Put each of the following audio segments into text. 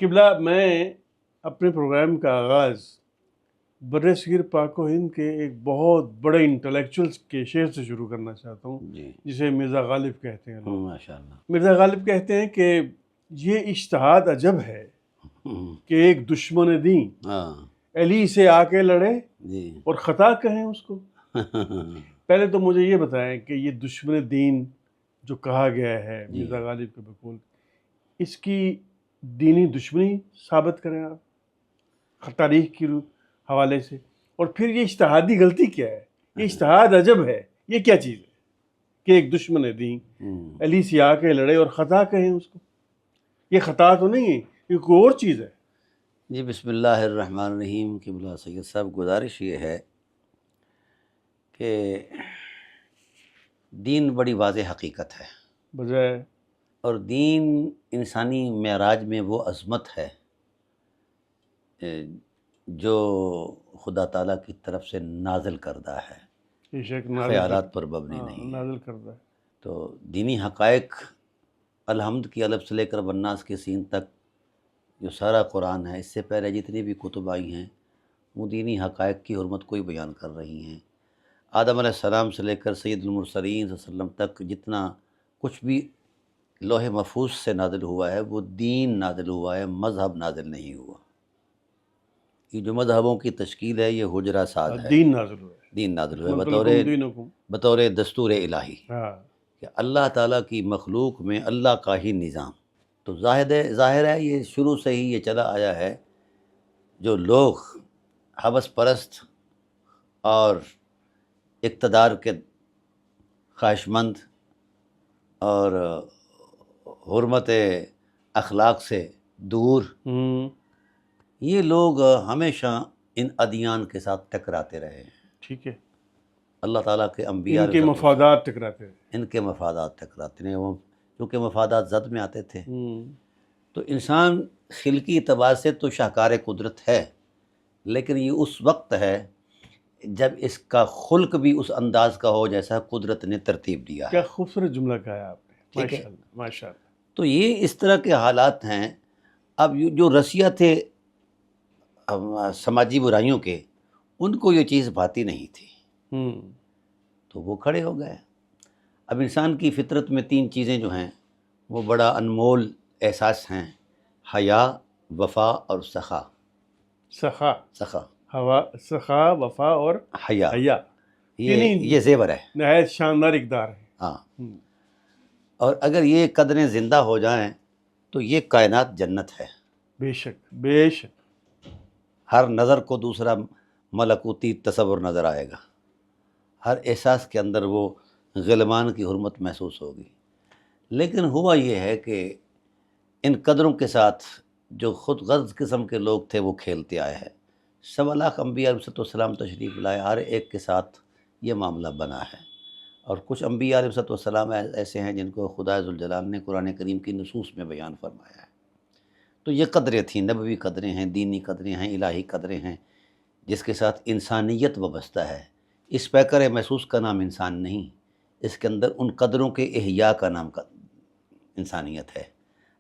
قبلہ میں اپنے پروگرام کا آغاز بر صغیر پاک و ہند کے ایک بہت بڑے انٹلیکچوئلس کے شعر سے شروع کرنا چاہتا ہوں، جی جسے مرزا غالب کہتے ہیں لوگ۔ ماشاء اللہ۔ مرزا غالب کہتے ہیں کہ یہ اجتہاد عجب ہے کہ ایک دشمن دین ہاں علی سے آ کے لڑے جی اور خطا کہیں اس کو۔ پہلے تو مجھے یہ بتائیں کہ یہ دشمن دین جو کہا گیا ہے جی مرزا غالب کے بقول، اس کی دینی دشمنی ثابت کریں آپ تاریخ کے حوالے سے، اور پھر یہ اجتہادی غلطی کیا ہے؟ یہ اجتہاد عجب ہے، یہ کیا چیز ہے کہ ایک دشمن دین علی سے آ کے لڑے اور خطا کہیں اس کو؟ یہ خطا تو نہیں ہے، یہ کوئی اور چیز ہے۔ جی بسم اللہ الرحمن الرحیم۔ قبلہ سید صاحب، گزارش یہ ہے کہ دین بڑی واضح حقیقت ہے، بجائے اور دین انسانی معراج میں وہ عظمت ہے جو خدا تعالیٰ کی طرف سے نازل کردہ ہے، یہ شک نازل خیالات پر مبنی نہیں ہے۔ نازل کردہ ہے۔ تو دینی حقائق الحمد کی الف سے لے کر والناس کے سین تک جو سارا قرآن ہے، اس سے پہلے جتنی بھی کتب آئی ہیں وہ دینی حقائق کی حرمت کو ہی بیان کر رہی ہیں۔ آدم علیہ السلام سے لے کر سید المرسلین صلی اللہ علیہ وسلم تک جتنا کچھ بھی لوح محفوظ سے نازل ہوا ہے وہ دین نازل ہوا ہے، مذہب نازل نہیں ہوا۔ یہ جو مذہبوں کی تشکیل ہے یہ حجرہ ساز ہے، دین نازل ہوا ہے، دین نازل ہوا ہے لکم دینکم۔ بطور دستور الہی، ہاں کہ اللہ تعالیٰ کی مخلوق میں اللہ کا ہی نظام۔ تو ظاہر ہے یہ شروع سے ہی یہ چلا آیا ہے۔ جو لوگ ہوس پرست اور اقتدار کے خواہش مند اور حرمت اخلاق سے دور، یہ لوگ ہمیشہ ان ادیان کے ساتھ ٹکراتے رہے ہیں۔ ٹھیک ہے، اللہ تعالیٰ کے انبیاء ان کے مفادات ٹکراتے ہیں۔ ان کے مفادات ٹکراتے ہیں، وہ کیونکہ مفادات زد میں آتے تھے۔ تو انسان خلقی اعتبار سے تو شاہکار قدرت ہے، لیکن یہ اس وقت ہے جب اس کا خلق بھی اس انداز کا ہو جیسا قدرت نے ترتیب دیا ہے۔ کیا خوبصورت جملہ کہا آپ نے، ٹھیک ہے۔ ماشاء اللہ ماشاء اللہ۔ تو یہ اس طرح کے حالات ہیں۔ اب جو رسیہ تھے سماجی برائیوں کے، ان کو یہ چیز بھاتی نہیں تھی، تو وہ کھڑے ہو گئے۔ اب انسان کی فطرت میں تین چیزیں جو ہیں وہ بڑا انمول احساس ہیں: حیا، وفا اور سخا۔ سخا، سخا، سخا، وفا اور حیا، حیا، یہ زیور ہے، نہایت شاندار اقدار ہے۔ ہاں۔ اور اگر یہ قدریں زندہ ہو جائیں تو یہ کائنات جنت ہے۔ بے شک بے شک۔ ہر نظر کو دوسرا ملکوتی تصور نظر آئے گا، ہر احساس کے اندر وہ غلمان کی حرمت محسوس ہوگی۔ لیکن ہوا یہ ہے کہ ان قدروں کے ساتھ جو خود غرض قسم کے لوگ تھے وہ کھیلتے آئے ہیں۔ 1.25 لاکھ انبیاء علیہ السلام تشریف لائے، ہر ایک کے ساتھ یہ معاملہ بنا ہے۔ اور کچھ انبیاء علیہ السلام ایسے ہیں جن کو خدا ذوالجلال نے قرآن کریم کی نصوص میں بیان فرمایا ہے۔ تو یہ قدریں تھیں، نبوی قدریں ہیں، دینی قدریں ہیں، الہی قدریں ہیں، جس کے ساتھ انسانیت وابستہ ہے۔ اس پیکر محسوس کا نام انسان نہیں، اس کے اندر ان قدروں کے احیاء کا نام انسانیت ہے۔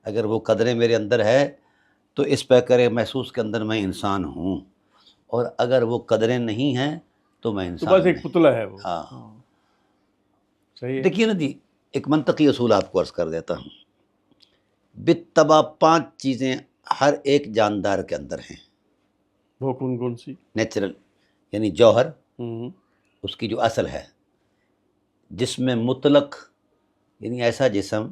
اگر وہ قدریں میرے اندر ہے تو اس پیکر محسوس کے اندر میں انسان ہوں، اور اگر وہ قدریں نہیں ہیں تو میں انسان تو بس ایک پتلا ہے وہ۔ ہاں۔ صحیح ہے۔ دیکھیے نا جی، ایک منطقی اصول آپ کو عرض کر دیتا ہوں۔ بالطبع 5 چیزیں ہر ایک جاندار کے اندر ہیں۔ وہ کون کون سی؟ نیچرل یعنی جوہر، اس کی جو اصل ہے۔ جسم مطلق یعنی ایسا جسم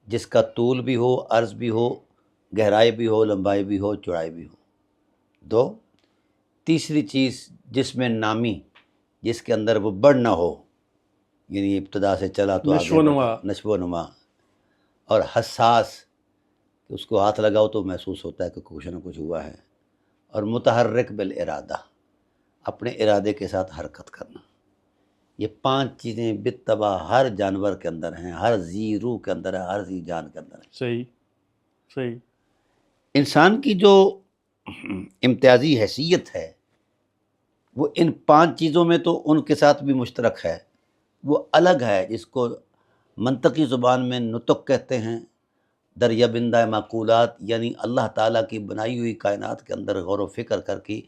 جس کا طول بھی ہو، عرض بھی ہو، گہرائی بھی ہو، لمبائی بھی ہو، چوڑائی بھی ہو۔ 2، تیسری چیز جسم نامی، جس کے اندر وہ بڑھ نہ ہو، یعنی ابتدا سے چلا تو نشو و نما۔ نشو و نما۔ اور حساس، کہ اس کو ہاتھ لگاؤ تو محسوس ہوتا ہے کہ کچھ نہ کچھ ہوا ہے۔ اور متحرک بالارادہ، اپنے ارادے کے ساتھ حرکت کرنا۔ یہ 5 چیزیں بالطبع ہر جانور کے اندر ہیں، ہر ذی روح کے اندر ہے، ہر ذی جان کے اندر ہے۔ صحیح صحیح۔ انسان کی جو امتیازی حیثیت ہے وہ ان 5 چیزوں میں تو ان کے ساتھ بھی مشترک ہے، وہ الگ ہے، جس کو منطقی زبان میں نطق کہتے ہیں، دریا بندہ معقولات، یعنی اللہ تعالیٰ کی بنائی ہوئی کائنات کے اندر غور و فکر کر کے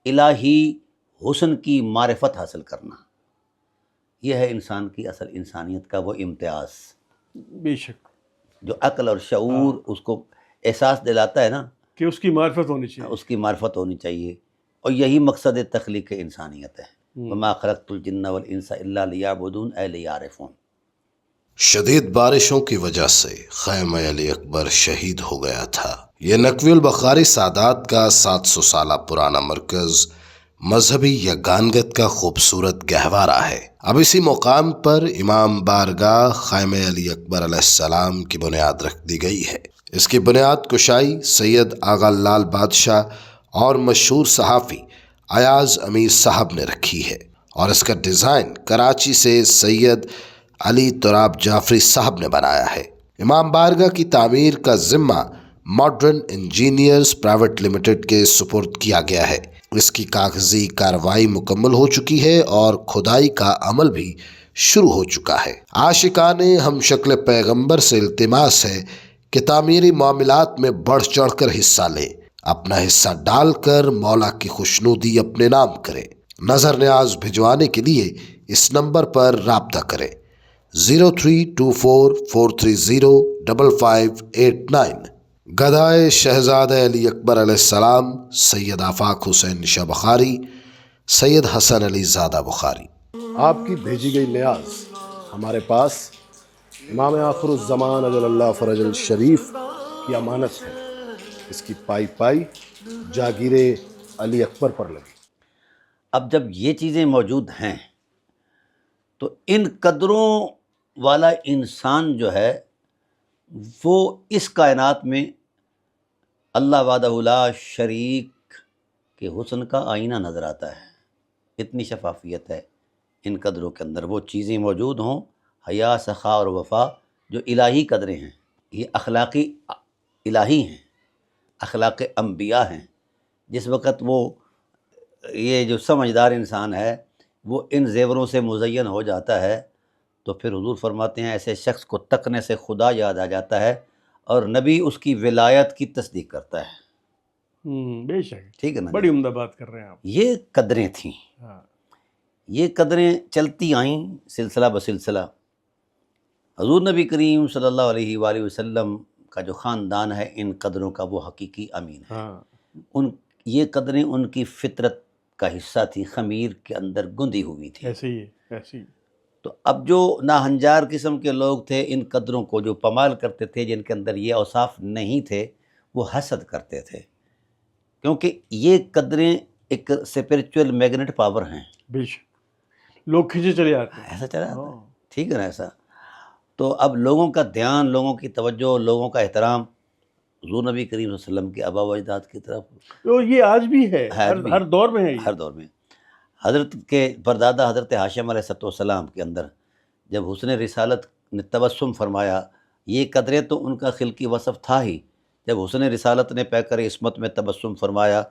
الہی حسن کی معرفت حاصل کرنا، یہ ہے انسان کی اصل انسانیت کا وہ امتیاز بے شک جو عقل اور شعور اس کو احساس دلاتا ہے نا، کہ اس کی معرفت ہونی چاہیے. اس کی معرفت ہونی چاہیے، اور یہی مقصد تخلیق انسانیت ہے. وما خلقت الجن والانس الا لیعبدون اے لیعرفون. شدید بارشوں کی وجہ سے خیمہ علی اکبر شہید ہو گیا تھا. یہ نقوی البخاری سادات کا 700 سالہ پرانا مرکز مذہبی یگانگت کا خوبصورت گہوارہ ہے. اب اسی مقام پر امام بارگاہ خیمہ علی اکبر علیہ السلام کی بنیاد رکھ دی گئی ہے. اس کی بنیاد کشائی سید آغا لال بادشاہ اور مشہور صحافی ایاز امیر صاحب نے رکھی ہے، اور اس کا ڈیزائن کراچی سے سید علی تراب جعفری صاحب نے بنایا ہے. امام بارگاہ کی تعمیر کا ذمہ ماڈرن انجینئرز پرائیویٹ لمیٹڈ کے سپرد کیا گیا ہے. اس کی کاغذی کارروائی مکمل ہو چکی ہے اور کھدائی کا عمل بھی شروع ہو چکا ہے. عاشقان ہم شکل پیغمبر سے التماس ہے کہ تعمیری معاملات میں بڑھ چڑھ کر حصہ لیں، اپنا حصہ ڈال کر مولا کی خوشنودی اپنے نام کریں. نظر نیاز بھجوانے کے لیے اس نمبر پر رابطہ کریں 0324430559. گدائے شہزادہ علی اکبر علیہ السلام سید آفاق حسین نشا بخاری، سید حسن علی زادہ بخاری. آپ کی بھیجی گئی نیاز ہمارے پاس امام آخر الزمان اجل اللہ فرج الشریف کی امانت ہے. اس کی پائی پائی جاگیر علی اکبر پر لگی. اب جب یہ چیزیں موجود ہیں تو ان قدروں والا انسان جو ہے وہ اس کائنات میں اللہ وحدہ لا شریک کے حسن کا آئینہ نظر آتا ہے. اتنی شفافیت ہے ان قدروں کے اندر. وہ چیزیں موجود ہوں، حیا، سخا اور وفا، جو الہی قدریں ہیں، یہ اخلاقی الہی ہیں، اخلاق انبیاء ہیں. جس وقت وہ یہ جو سمجھدار انسان ہے وہ ان زیوروں سے مزین ہو جاتا ہے تو پھر حضور فرماتے ہیں ایسے شخص کو تکنے سے خدا یاد آ جاتا ہے اور نبی اس کی ولایت کی تصدیق کرتا ہے. بے شک ٹھیک ہے نا؟ بڑی عمدہ بات کر رہے ہیں آپ. یہ قدریں تھیں، ہاں یہ قدریں چلتی آئیں سلسلہ بسلسلہ. حضور نبی کریم صلی اللہ علیہ وآلہ وسلم کا جو خاندان ہے ان قدروں کا وہ حقیقی امین ہے. ہاں یہ قدریں ان کی فطرت کا حصہ تھی، خمیر کے اندر گندی ہوئی تھی. ایسے ہی ہے، ایسے ہی. تو اب جو ناہنجار قسم کے لوگ تھے ان قدروں کو جو پامال کرتے تھے، جن کے اندر یہ اوصاف نہیں تھے، وہ حسد کرتے تھے، کیونکہ یہ قدریں ایک اسپرچول میگنیٹ پاور ہیں. بے شک لوگ کھینچے چلے آتے ہیں. ایسا چلا جاتا ہے، ٹھیک ہے نا ایسا. تو اب لوگوں کا دھیان، لوگوں کی توجہ، لوگوں کا احترام حضور نبی کریم صلی اللہ علیہ وسلم کے آبا و اجداد کی طرف. تو یہ آج بھی ہے، ہر دور میں ہے یہ. ہر دور میں. حضرت کے پردادا حضرت ہاشم علیہ السلام کے اندر جب حسن رسالت نے تبسم فرمایا، یہ قدریں تو ان کا خلقی وصف تھا ہی، جب حسن رسالت نے پیکر عصمت میں تبسم فرمایا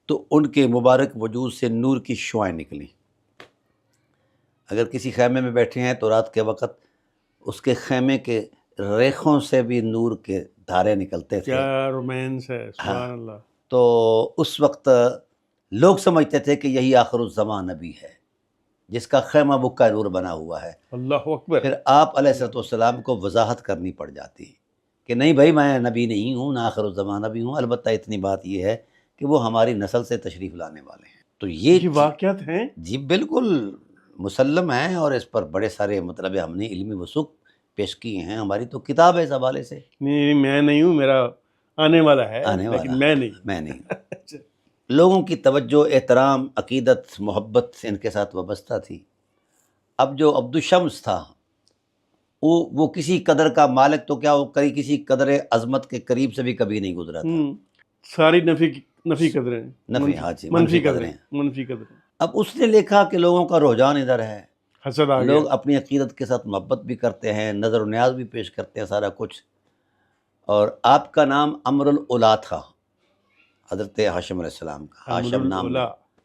تو ان کے مبارک وجود سے نور کی شعائیں نکلیں. اگر کسی خیمے میں بیٹھے ہیں تو رات کے وقت اس کے خیمے کے ریخوں سے بھی نور کے دھارے نکلتے تھے. کیا رومانس ہے، سبحان اللہ. تو اس وقت لوگ سمجھتے تھے کہ یہی آخر الزمان نبی ہے جس کا خیمہ بکا نور بنا ہوا ہے. اللہ اکبر. پھر آپ علیہ السلام کو وضاحت کرنی پڑ جاتی ہے کہ نہیں بھائی، میں نبی نہیں ہوں، نہ آخر الزمان نبی ہوں، البتہ اتنی بات یہ ہے کہ وہ ہماری نسل سے تشریف لانے والے ہیں. تو یہ واقعات ہیں جی بالکل مسلم ہیں، اور اس پر بڑے سارے مطلب ہم نے علمی وثوق پیش کیے ہیں. ہماری تو کتاب ہے اس حوالے سے. نہیں میں نہیں ہوں، میرا آنے والا ہے، لیکن میں میں نہیں. لوگوں کی توجہ، احترام، عقیدت، محبت ان کے ساتھ وابستہ تھی. اب جو عبد الشمس تھا وہ کسی قدر کا مالک تو کیا، وہ کسی قدر عظمت کے قریب سے بھی کبھی نہیں گزرا تھا. ساری نفی قدریں، منفی قدریں. اب اس نے دیکھا کہ لوگوں کا رجحان ادھر ہے، حسد آ گیا. لوگ اپنی عقیدت کے ساتھ محبت بھی کرتے ہیں، نظر و نیاز بھی پیش کرتے ہیں، سارا کچھ. اور آپ کا نام امر الاولا تھا، حضرت ہاشم علیہ السلام کا ہاشم نام.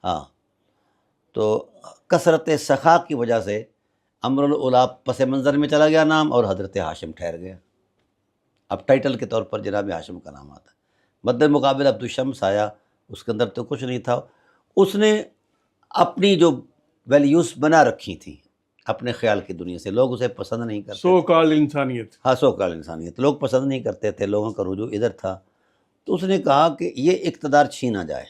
ہاں، تو کثرت سخا کی وجہ سے امر الاولا پس منظر میں چلا گیا نام، اور حضرت ہاشم ٹھہر گیا. اب ٹائٹل کے طور پر جناب ہاشم کا نام آتا ہے. مد مقابل عبدالشمس آیا، اس کے اندر تو کچھ نہیں تھا. اس نے اپنی جو ویلیوز بنا رکھی تھیں اپنے خیال کی دنیا سے، لوگ اسے پسند نہیں کرتے. سو کال انسانیت. ہاں، سو کال انسانیت، لوگ پسند نہیں کرتے تھے، لوگوں کا رجوع ادھر تھا. تو اس نے کہا کہ یہ اقتدار چھینا جائے.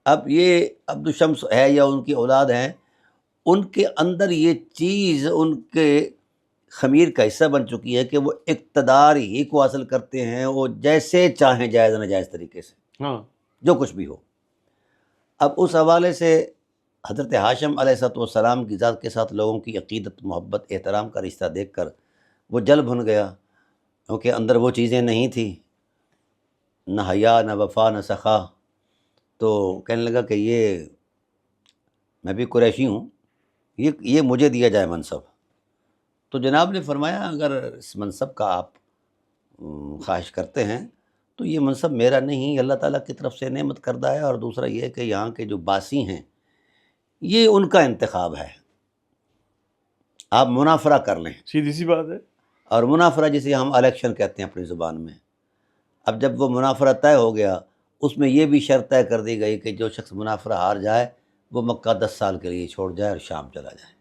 اب یہ عبدالشمس ہے یا ان کی اولاد ہیں، ان کے اندر یہ چیز ان کے خمیر کا حصہ بن چکی ہے کہ وہ اقتدار ہی کو حاصل کرتے ہیں، وہ جیسے چاہیں جائز ناجائز طریقے سے، ہاں جو کچھ بھی ہو. اب اس حوالے سے حضرت ہاشم علیہ السلام کی ذات کے ساتھ لوگوں کی عقیدت، محبت، احترام کا رشتہ دیکھ کر وہ جل بھن گیا، کیونکہ اندر وہ چیزیں نہیں تھیں، نہ حیا، نہ وفا، نہ سخا. تو کہنے لگا کہ یہ میں بھی قریشی ہوں، یہ مجھے دیا جائے منصب. تو جناب نے فرمایا اگر اس منصب کا آپ خواہش کرتے ہیں تو یہ منصب میرا نہیں، اللہ تعالیٰ کی طرف سے نعمت کردہ ہے. اور دوسرا یہ کہ یہاں کے جو باسی ہیں یہ ان کا انتخاب ہے، آپ منافرہ کر لیں. سیدھی سی بات ہے. اور منافرہ جسے ہم الیکشن کہتے ہیں اپنی زبان میں. اب جب وہ منافرہ طے ہو گیا، اس میں یہ بھی شرط طے کر دی گئی کہ جو شخص منافرہ ہار جائے وہ مکہ 10 سال کے لیے چھوڑ جائے اور شام چلا جائے.